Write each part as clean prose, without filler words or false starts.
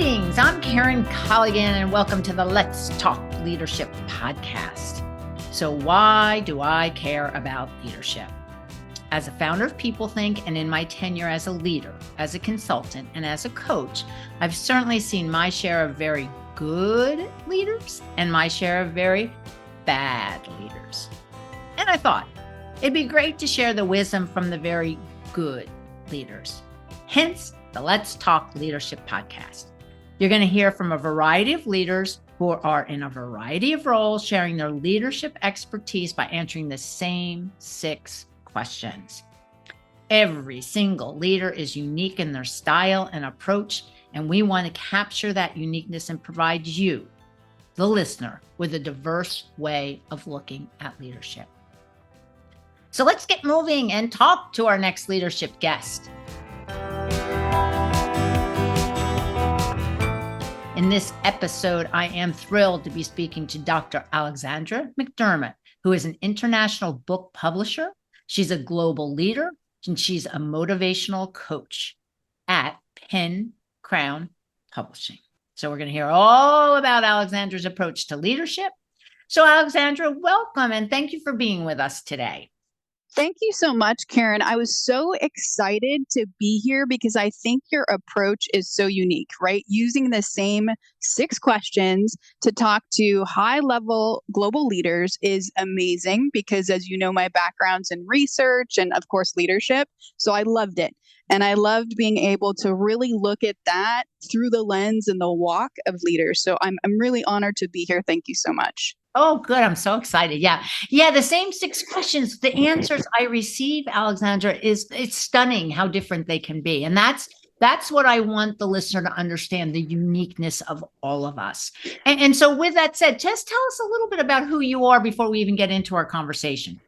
Greetings, I'm Karen Colligan, and welcome to the Let's Talk Leadership podcast. So why do I care about leadership? As a founder of People Think, and in my tenure as a leader, as a consultant, and as a coach, I've certainly seen my share of very good leaders and my share of very bad leaders. And I thought it'd be great to share the wisdom from the very good leaders. Hence, the Let's Talk Leadership podcast. You're going to hear from a variety of leaders who are in a variety of roles, sharing their leadership expertise by answering the same 6 questions. Every single leader is unique in their style and approach, and we want to capture that uniqueness and provide you, the listener, with a diverse way of looking at leadership. So let's get moving and talk to our next leadership guest. In this episode, I am thrilled to be speaking to Dr. Alexandra McDermott, who is an international book publisher. She's a global leader, and she's a motivational coach at Pen Crown Publishing. So we're going to hear all about Alexandra's approach to leadership. So Alexandra, welcome, and thank you for being with us today. Thank you so much, Karen. I was so excited to be here because I think your approach is so unique, right? Using the same 6 questions to talk to high-level global leaders is amazing because, as you know, my background's in research and, of course, leadership. So I loved it. And I loved being able to really look at that through the lens and the walk of leaders. So I'm really honored to be here. Thank you so much. Oh, good. I'm so excited. Yeah. The same 6 questions, the answers I receive, Alexandra, it's stunning how different they can be. And that's what I want the listener to understand, the uniqueness of all of us. And so with that said, just tell us a little bit about who you are before we even get into our conversation.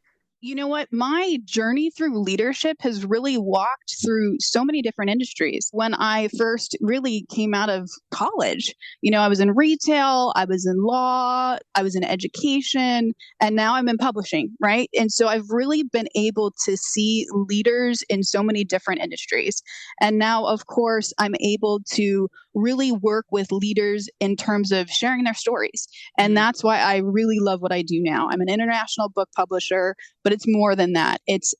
You know what? My journey through leadership has really walked through so many different industries. When I first really came out of college, I was in retail, I was in law, I was in education, and now I'm in publishing, right? And so I've really been able to see leaders in so many different industries. And now, of course, I'm able to really work with leaders in terms of sharing their stories. And that's why I really love what I do now. I'm an international book publisher, but it's more than that. It's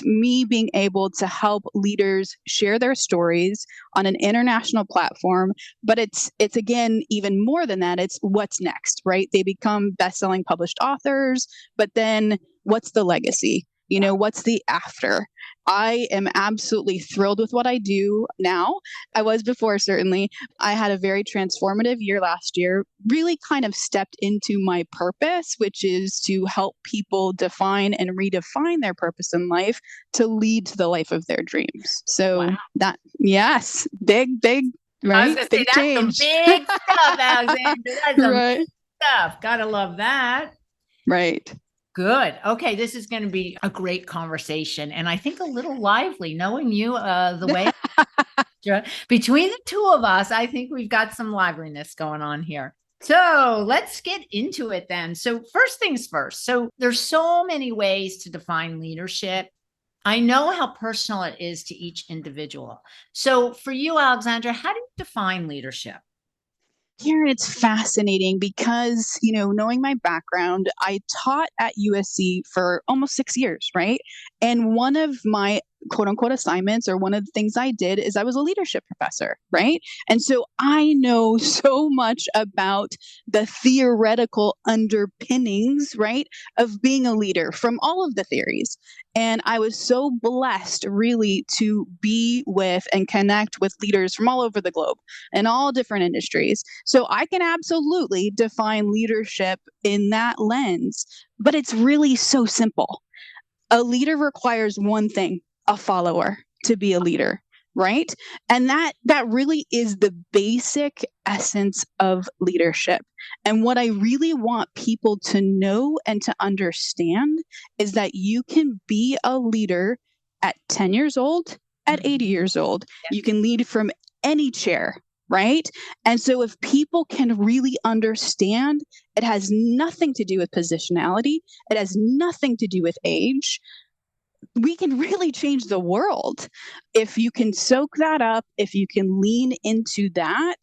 me being able to help leaders share their stories on an international platform. But it's again, even more than that. It's what's next, right? They become best-selling published authors, but then what's the legacy? What's the after? I am absolutely thrilled with what I do now. I was before, certainly. I had a very transformative year last year, really kind of stepped into my purpose, which is to help people define and redefine their purpose in life to lead to the life of their dreams. So yes, big, right? I was going to say, that's change. Some big stuff, Alexandra. That's some right. big stuff. Gotta love that. Right. Good. Okay. This is going to be a great conversation. And I think a little lively, knowing you the way between the two of us, I think we've got some liveliness going on here. So let's get into it then. So first things first. So there's so many ways to define leadership. I know how personal it is to each individual. So for you, Alexandra, how do you define leadership? Here, it's fascinating because, knowing my background, I taught at USC for almost 6 years, right? And one of my quote unquote assignments, or one of the things I did, is I was a leadership professor, right? And so I know so much about the theoretical underpinnings, right, of being a leader from all of the theories. And I was so blessed really to be with and connect with leaders from all over the globe in all different industries. So I can absolutely define leadership in that lens, but it's really so simple. A leader requires one thing: a follower to be a leader, right? And that really is the basic essence of leadership. And what I really want people to know and to understand is that you can be a leader at 10 years old, at 80 years old. Yeah. You can lead from any chair, right? And so if people can really understand, it has nothing to do with positionality. It has nothing to do with age. we can really change the world if you can soak that up, if you can lean into that.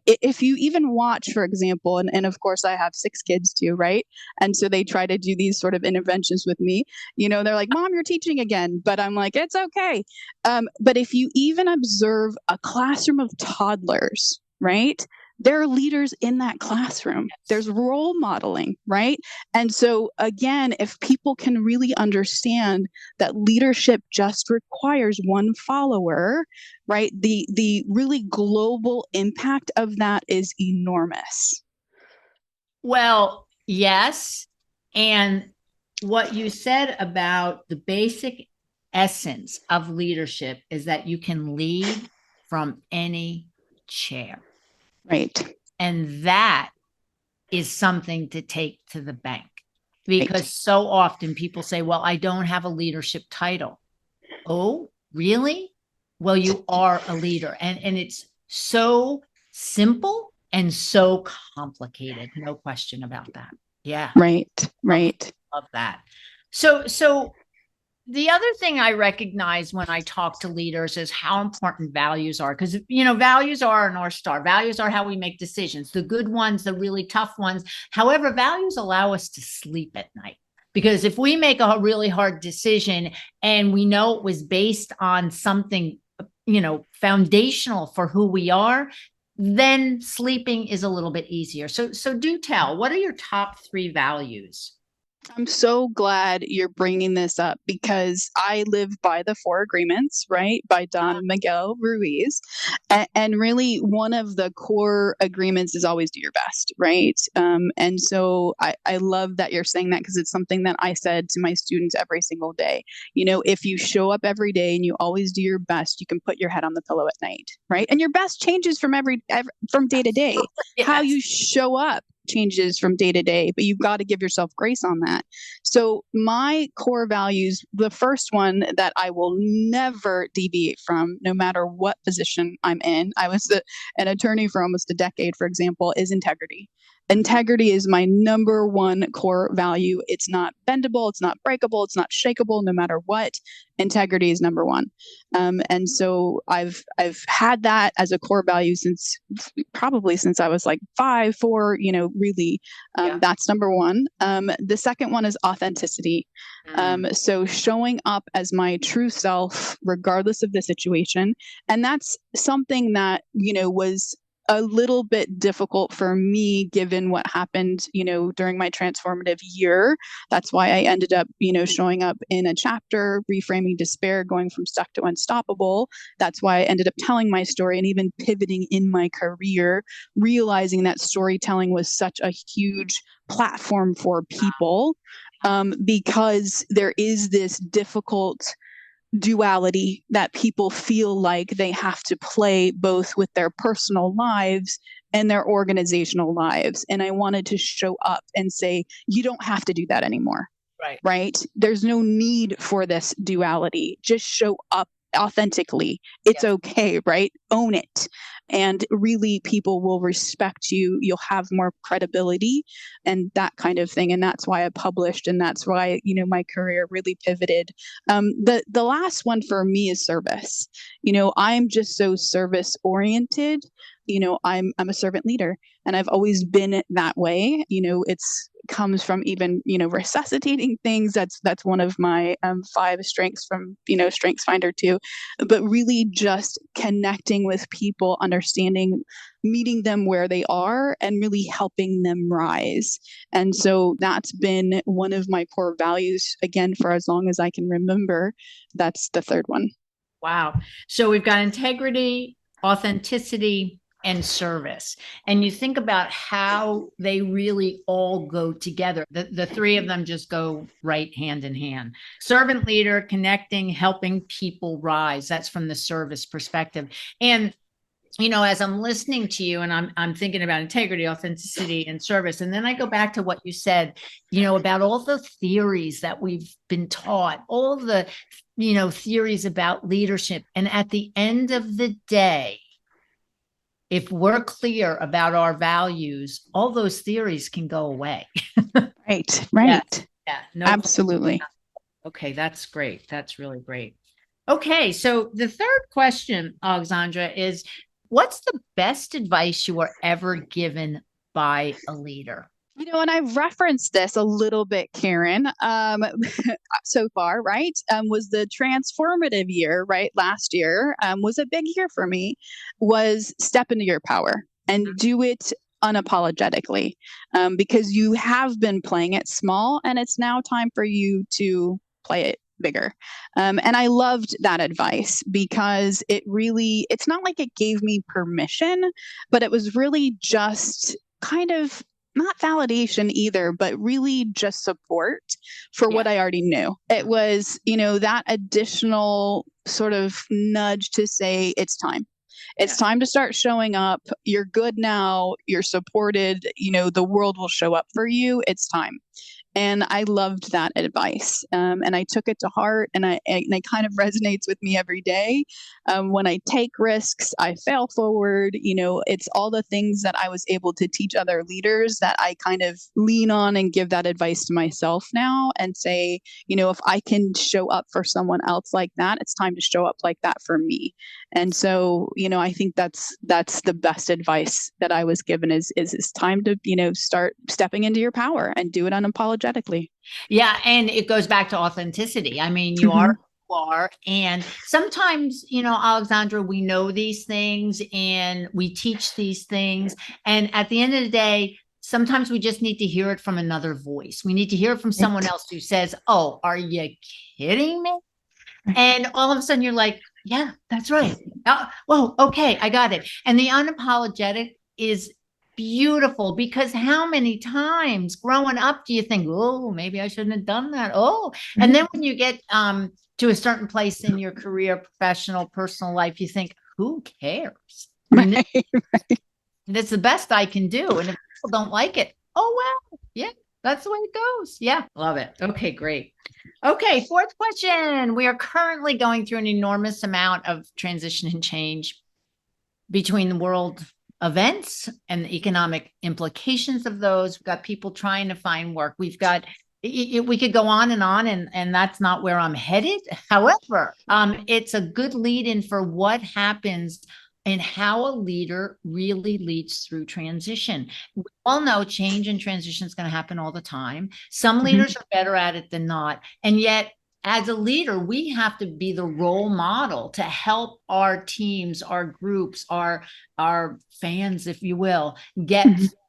If you even watch, for example, and of course I have 6 kids too, right? And so they try to do these sort of interventions with me. They're like, Mom, you're teaching again. But I'm like, it's okay. But if you even observe a classroom of toddlers, right? There are leaders in that classroom. There's role modeling, right? And so again, if people can really understand that leadership just requires one follower, right? The really global impact of that is enormous. Well, yes. And what you said about the basic essence of leadership is that you can lead from any chair. Right. And that is something to take to the bank, because Right. so often people say, well, I don't have a leadership title. Oh, really? Well, you are a leader. And it's so simple and so complicated. No question about that. Yeah. Right. Right. Love that. So the other thing I recognize when I talk to leaders is how important values are, because, values are our North Star. Values are how we make decisions, the good ones, the really tough ones. However, values allow us to sleep at night, because if we make a really hard decision and we know it was based on something, foundational for who we are, then sleeping is a little bit easier. So do tell, what are your top 3 values? I'm so glad you're bringing this up, because I live by the 4 agreements, right? By Don Miguel Ruiz. And really, one of the core agreements is always do your best, right? And so I love that you're saying that, because it's something that I said to my students every single day. If you show up every day and you always do your best, you can put your head on the pillow at night, right? And your best changes from from day to day. Yes. How you show up changes from day to day, but you've got to give yourself grace on that. So my core values, the first one that I will never deviate from, no matter what position I'm in, I was an attorney for almost a decade, for example, is integrity. Integrity is my number one core value. It's not bendable, it's not breakable, it's not shakable, no matter what. Integrity is number one. And so I've had that as a core value since I was like 5, 4, really, that's number one. The second one is authenticity. So showing up as my true self, regardless of the situation. And that's something that, was a little bit difficult for me, given what happened, during my transformative year. That's why I ended up, showing up in a chapter, reframing despair, going from stuck to unstoppable. That's why I ended up telling my story and even pivoting in my career, realizing that storytelling was such a huge platform for people, because there is this difficult duality that people feel like they have to play both with their personal lives and their organizational lives. And I wanted to show up and say, you don't have to do that anymore. Right? There's no need for this duality. Just show up authentically. It's okay, right? Own it. And really, people will respect you. You'll have more credibility and that kind of thing. And that's why I published, and that's why, my career really pivoted. The last one for me is service. I'm just so service oriented. I'm a servant leader, and I've always been that way. It's comes from even, resuscitating things. That's one of my 5 strengths from, Strengths Finder too. But really just connecting with people, understanding, meeting them where they are, and really helping them rise. And so that's been one of my core values, again, for as long as I can remember. That's the third one. Wow. So we've got integrity, authenticity, and service. And you think about how they really all go together. The 3 of them just go right hand in hand. Servant leader, connecting, helping people rise. That's from the service perspective. And as I'm listening to you and I'm thinking about integrity, authenticity, and service, and then I go back to what you said, about all the theories that we've been taught, all the, theories about leadership. And at the end of the day, if we're clear about our values, all those theories can go away. Right. Yeah. No Absolutely. question. Okay, that's great. That's really great. Okay, so the third question, Alexandra, is what's the best advice you were ever given by a leader? And I've referenced this a little bit, Karen, so far, right? Was the transformative year, right? Last year was a big year for me, was step into your power and do it unapologetically, because you have been playing it small and it's now time for you to play it bigger. And I loved that advice because it's not like it gave me permission, but it was really just kind of not validation either, but really just support for what I already knew. It was, that additional sort of nudge to say it's time. It's time to start showing up. You're good now. You're supported. The world will show up for you. It's time. And I loved that advice. And I took it to heart, and it kind of resonates with me every day. When I take risks, I fail forward. It's all the things that I was able to teach other leaders that I kind of lean on and give that advice to myself now and say, if I can show up for someone else like that, it's time to show up like that for me. And so, I think that's the best advice that I was given is it's time to, start stepping into your power and do it unapologetically. Yeah. And it goes back to authenticity. I mean, you are who you are. And sometimes, Alexandra, we know these things and we teach these things. And at the end of the day, sometimes we just need to hear it from another voice. We need to hear it from someone else who says, "Oh, are you kidding me?" And all of a sudden you're like, yeah, that's right. Well, okay, I got it. And the unapologetic is beautiful because how many times growing up do you think, oh, maybe I shouldn't have done that? Oh, and then when you get to a certain place in your career, professional, personal life, you think, who cares? I mean, it's the best I can do. And if people don't like it, oh, well, yeah, that's the way it goes. Yeah, love it. Okay, great. Okay, fourth question. We are currently going through an enormous amount of transition and change between the world events and the economic implications of those. We've got people trying to find work. We could go on, and that's not where I'm headed. However, it's a good lead in for what happens and how a leader really leads through transition. We all know change and transition is going to happen all the time. Some leaders are better at it than not. And yet, as a leader, we have to be the role model to help our teams, our groups, our fans, if you will, get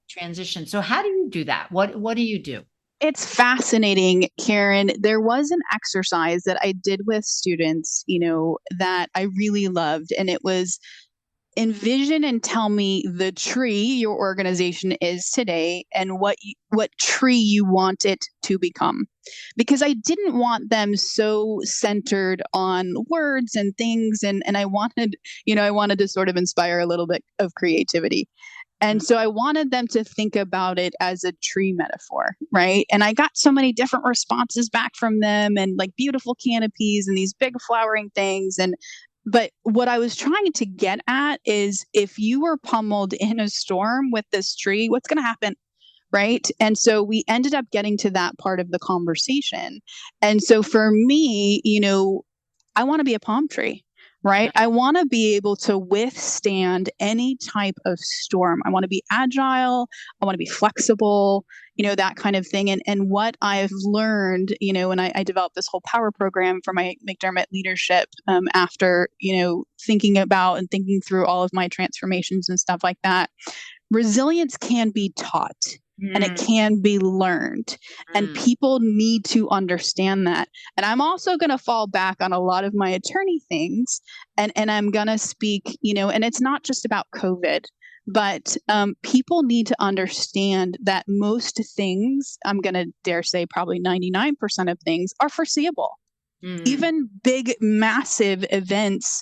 transition. So how do you do that? What do you do? It's fascinating, Karen. There was an exercise that I did with students, that I really loved, and it was envision and tell me the tree your organization is today and what tree you want it to become. Because I didn't want them so centered on words and things, and I wanted to sort of inspire a little bit of creativity. And so I wanted them to think about it as a tree metaphor, right? And I got so many different responses back from them, and like beautiful canopies and these big flowering things. But what I was trying to get at is if you were pummeled in a storm with this tree, what's going to happen? Right. And so we ended up getting to that part of the conversation. And so for me, I want to be a palm tree, right? I want to be able to withstand any type of storm. I want to be agile. I want to be flexible, that kind of thing. And what I've learned, and I developed this whole power program for my McDermott leadership after, thinking about and thinking through all of my transformations and stuff like that. Resilience can be taught. And it can be learned, and people need to understand that. And I'm also going to fall back on a lot of my attorney things, and I'm going to speak, and it's not just about COVID, but people need to understand that most things, I'm going to dare say probably 99% of things, are foreseeable. Even big, massive events,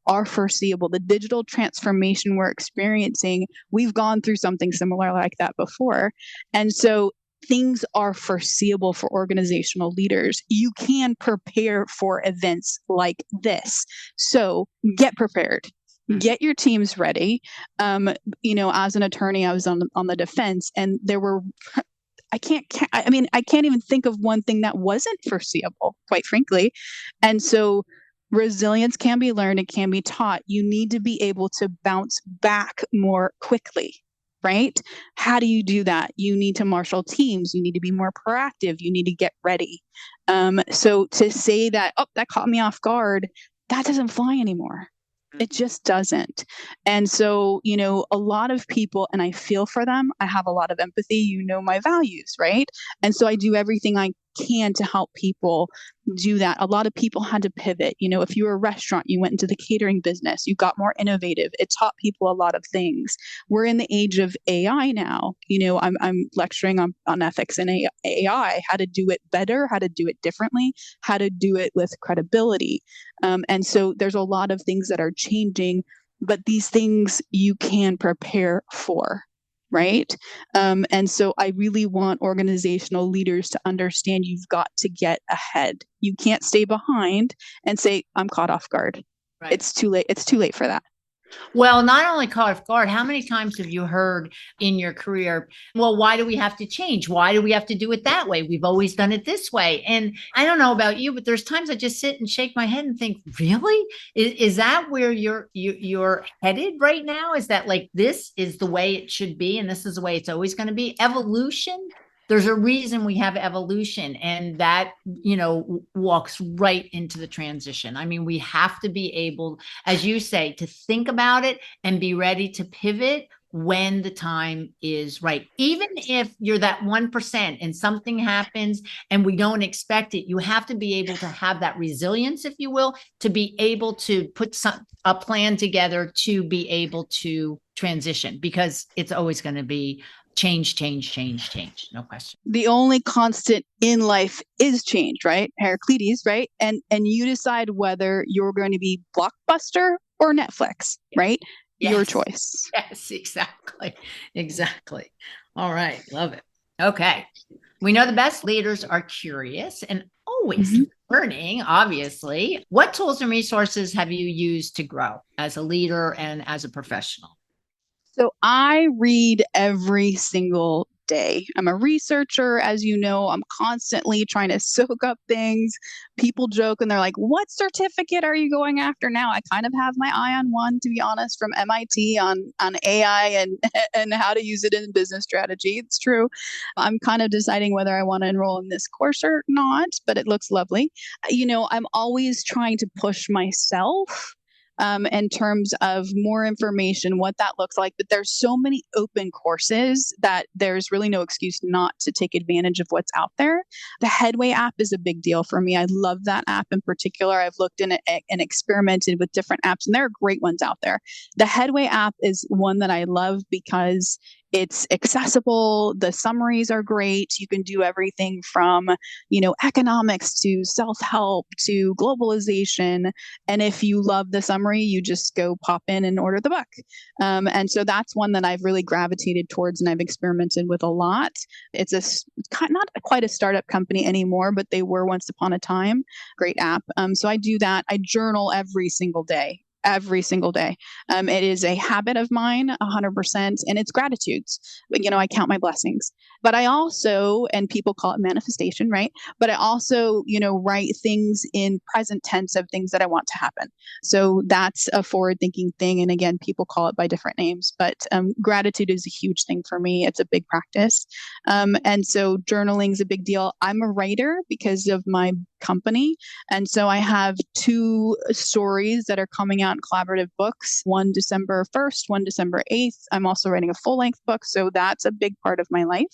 are foreseeable. The digital transformation we're experiencing, we've gone through something similar like that before. And so things are foreseeable for organizational leaders. You can prepare for events like this. So get prepared. Get your teams ready. As an attorney, I was on the defense, and there were I can't even think of one thing that wasn't foreseeable, quite frankly. And so resilience can be learned, it can be taught. You need to be able to bounce back more quickly, right? How do you do that? You need to marshal teams. You need to be more proactive. You need to get ready. So to say that, oh, that caught me off guard, that doesn't fly anymore. It just doesn't. And so, a lot of people, and I feel for them, I have a lot of empathy, my values, right? And so I do everything I can to help people do that. A lot of people had to pivot. If you were a restaurant, you went into the catering business, you got more innovative. It taught people a lot of things. We're in the age of AI now. I'm lecturing on ethics and AI, how to do it better, how to do it differently, how to do it with credibility. And so there's a lot of things that are changing, but these things you can prepare for. Right. And so I really want organizational leaders to understand you've got to get ahead. You can't stay behind and say, I'm caught off guard. Right. It's too late. It's too late for that. Well, not only caught off guard, how many times have you heard in your career, well, why do we have to change? Why do we have to do it that way? We've always done it this way. And I don't know about you, but there's times I just sit and shake my head and think, really? Is that where you're headed right now? Is that like, this is the way it should be, and this is the way it's always going to be? Evolution? There's a reason we have evolution, and that, walks right into the transition. I mean, we have to be able, as you say, to think about it and be ready to pivot when the time is right. Even if you're that 1% and something happens and we don't expect it, you have to be able to have that resilience, if you will, to be able to put a plan together to be able to transition, because it's always going to be change, no question. The only constant in life is change, right? Heraclides, right? And you decide whether you're going to be Blockbuster or Netflix, right? Yes. Your choice. Yes, exactly. All right. Love it. Okay. We know the best leaders are curious and always learning, obviously. What tools and resources have you used to grow as a leader and as a professional? So I read every single day. I'm a researcher, as you know. I'm constantly trying to soak up things. People joke and they're like, what certificate are you going after now? I kind of have my eye on one, to be honest, from MIT on AI and how to use it in business strategy. It's true. I'm kind of deciding whether I want to enroll in this course or not, but it looks lovely. I'm always trying to push myself in terms of more information, what that looks like. But there's so many open courses that there's really no excuse not to take advantage of what's out there. The Headway app is a big deal for me. I love that app in particular. I've looked in it and experimented with different apps, and there are great ones out there. The Headway app is one that I love because it's accessible. The summaries are great. You can do everything from, economics to self-help to globalization. And if you love the summary, you just go pop in and order the book. And so that's one that I've really gravitated towards and I've experimented with a lot. It's not quite a startup company anymore, but they were once upon a time. Great app. So I do that. I journal every single day. It is a habit of mine, 100%, and it's gratitudes. I count my blessings. But I also, and people call it manifestation, right? But I also, write things in present tense of things that I want to happen. So that's a forward-thinking thing. And again, people call it by different names. But gratitude is a huge thing for me. It's a big practice. And so journaling is a big deal. I'm a writer because of my company. And so I have 2 stories that are coming out in collaborative books, one December 1st, one December 8th. I'm also writing a full-length book. So that's a big part of my life.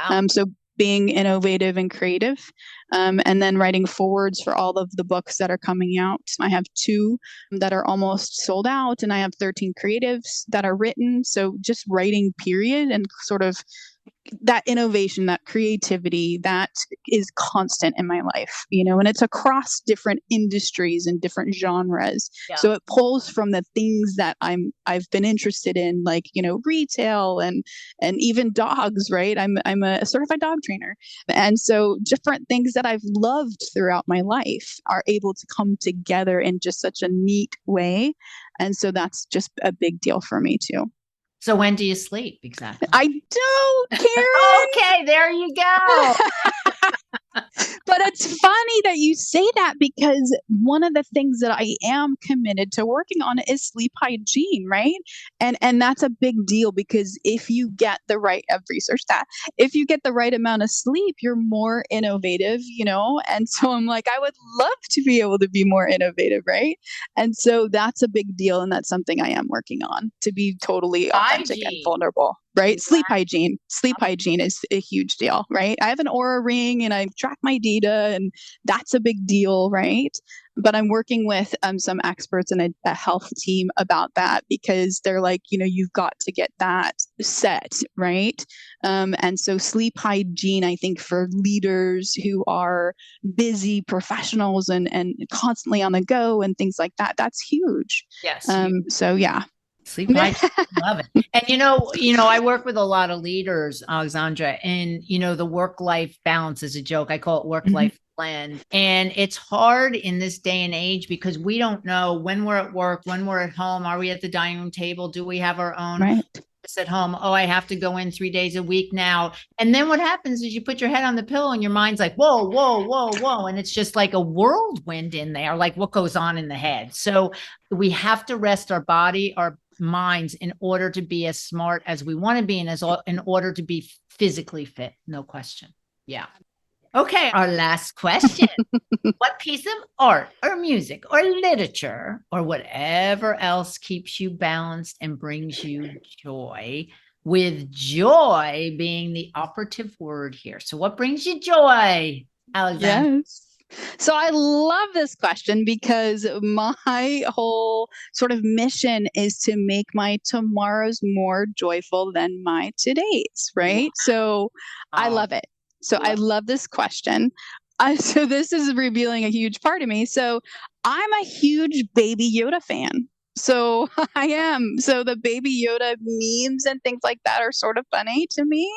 Wow. So being innovative and creative, and then writing forwards for all of the books that are coming out. I have 2 that are almost sold out, and I have 13 creatives that are written. So just writing, period, and sort of that innovation, that creativity, that is constant in my life, and it's across different industries and different genres. Yeah. So it pulls from the things that I've been interested in, like, retail and even dogs, right? I'm a certified dog trainer. And so different things that I've loved throughout my life are able to come together in just such a neat way. And so that's just a big deal for me too. So when do you sleep exactly? I don't, Karen. Okay, there you go. But it's funny that you say that, because one of the things that I am committed to working on is sleep hygiene, right? And that's a big deal, because if you get the right, I've researched that, if you get the right amount of sleep, you're more innovative, And so I'm like, I would love to be able to be more innovative, right? And so that's a big deal, and that's something I am working on, to be totally authentic and vulnerable. Right? Sleep hygiene. Sleep hygiene is a huge deal, right? I have an Aura ring and I track my data, and that's a big deal, right? But I'm working with some experts and a health team about that, because they're like, you've got to get that set, right? And so sleep hygiene, I think, for leaders who are busy professionals and constantly on the go and things like that, that's huge. Yes. So yeah. Sleep hygiene, love it. And I work with a lot of leaders, Alexandra, and the work-life balance is a joke. I call it work-life blend. And it's hard in this day and age, because we don't know when we're at work, when we're at home. Are we at the dining room table? Do we have our own office at home? Oh, I have to go in 3 days a week now. And then what happens is you put your head on the pillow and your mind's like, whoa, whoa, whoa, whoa. And it's just like a whirlwind in there, like what goes on in the head. So we have to rest our body, our minds, in order to be as smart as we want to be, and in order to be physically fit. No question. Yeah. Okay. Our last question. What piece of art or music or literature or whatever else keeps you balanced and brings you joy, with joy being the operative word here? So what brings you joy, Alexandra? Yes. So I love this question, because my whole sort of mission is to make my tomorrows more joyful than my todays, right? Wow. So I love it. So I love this question. So this is revealing a huge part of me. So I'm a huge Baby Yoda fan. So I am. So the Baby Yoda memes and things like that are sort of funny to me.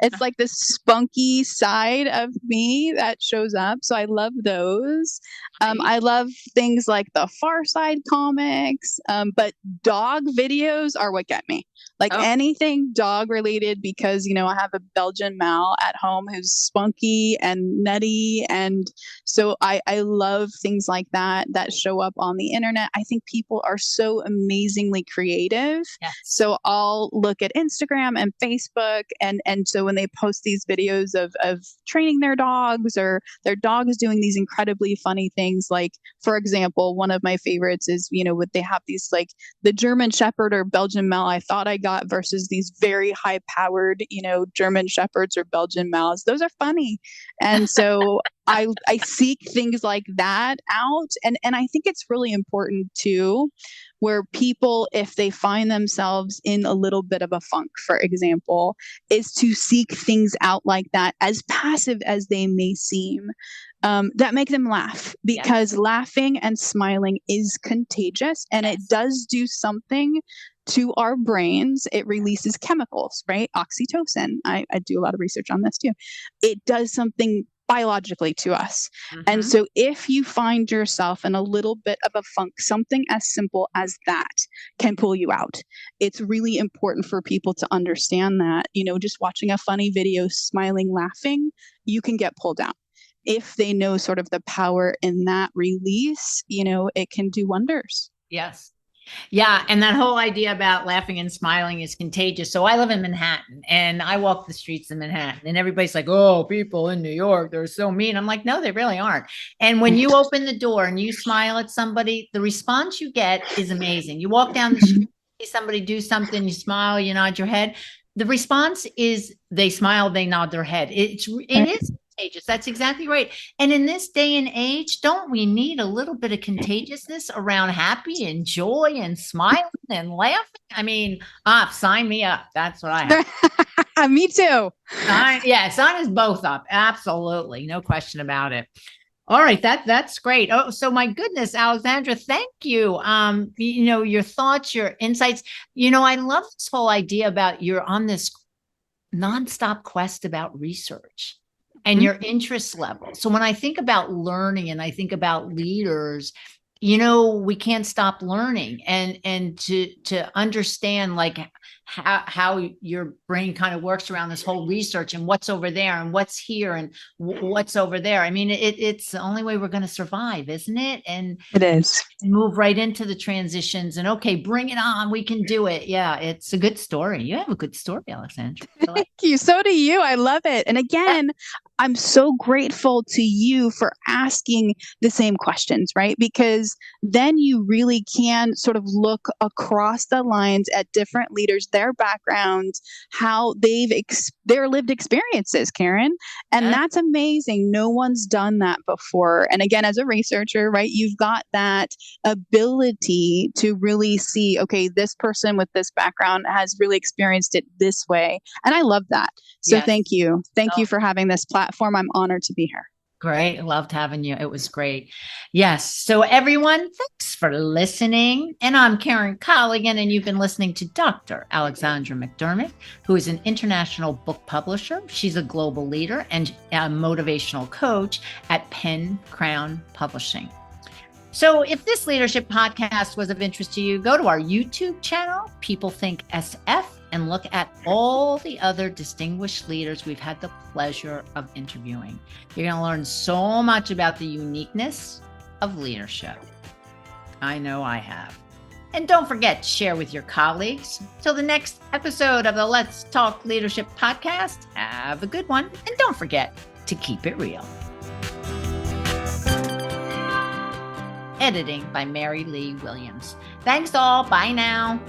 It's like this spunky side of me that shows up. So I love those. I love things like the Far Side comics, but dog videos are what get me. Like anything dog related, because, I have a Belgian Mal at home who's spunky and nutty. And so I love things like that show up on the internet. I think people are so amazingly creative. Yes. So I'll look at Instagram and Facebook. And so when they post these videos of training their dogs, or their dog is doing these incredibly funny things, like, for example, one of my favorites is, would they have these, like, the German Shepherd or Belgian Mal I thought I got versus these very high powered, German Shepherds or Belgian Mals. Those are funny. And so I seek things like that out. And I think it's really important too, where people, if they find themselves in a little bit of a funk, for example, is to seek things out like that, as passive as they may seem, that make them laugh, because laughing and smiling is contagious, and it does do something to our brains. It releases chemicals, right? Oxytocin. I do a lot of research on this too. It does something biologically to us. Mm-hmm. And so if you find yourself in a little bit of a funk, something as simple as that can pull you out. It's really important for people to understand that, just watching a funny video, smiling, laughing, you can get pulled out. If they know sort of the power in that release, it can do wonders. Yes. Yeah. And that whole idea about laughing and smiling is contagious. So I live in Manhattan, and I walk the streets of Manhattan, and everybody's like, oh, people in New York, they're so mean. I'm like, no, they really aren't. And when you open the door and you smile at somebody, the response you get is amazing. You walk down the street, see somebody do something, you smile, you nod your head. The response is they smile, they nod their head. It is contagious. That's exactly right. And in this day and age, don't we need a little bit of contagiousness around happy and joy and smiling and laughing? I mean, sign me up. That's what I have. Me too. Sign us both up. Absolutely. No question about it. All right. That's great. Oh, so my goodness, Alexandra, thank you. Your thoughts, your insights, I love this whole idea about you're on this nonstop quest about research and your interest level. So when I think about learning and I think about leaders, we can't stop learning, and to understand like how your brain kind of works around this whole research and what's over there and what's here and what's over there. I mean, it's the only way we're going to survive, isn't it? And It is. move right into the transitions and okay, bring it on. We can do it. Yeah, it's a good story. You have a good story, Alexandra. Thank you. So do you. I love it. And again, I'm so grateful to you for asking the same questions, right? Because then you really can sort of look across the lines at different leaders, their backgrounds, how their lived experiences, Karen. And that's amazing. No one's done that before. And again, as a researcher, right, you've got that ability to really see, okay, this person with this background has really experienced it this way. And I love that. So thank you. Thank you for having this platform. I'm honored to be here. Great. Loved having you. It was great. Yes. So everyone, thanks for listening. And I'm Karen Colligan, and you've been listening to Dr. Alexandra McDermott, who is an international book publisher. She's a global leader and a motivational coach at Pen Crown Publishing. So if this leadership podcast was of interest to you, go to our YouTube channel, People Think SF, and look at all the other distinguished leaders we've had the pleasure of interviewing. You're going to learn so much about the uniqueness of leadership. I know I have. And don't forget to share with your colleagues. Till the next episode of the Let's Talk Leadership podcast, have a good one. And don't forget to keep it real. Editing by Mary Lee Williams. Thanks all. Bye now.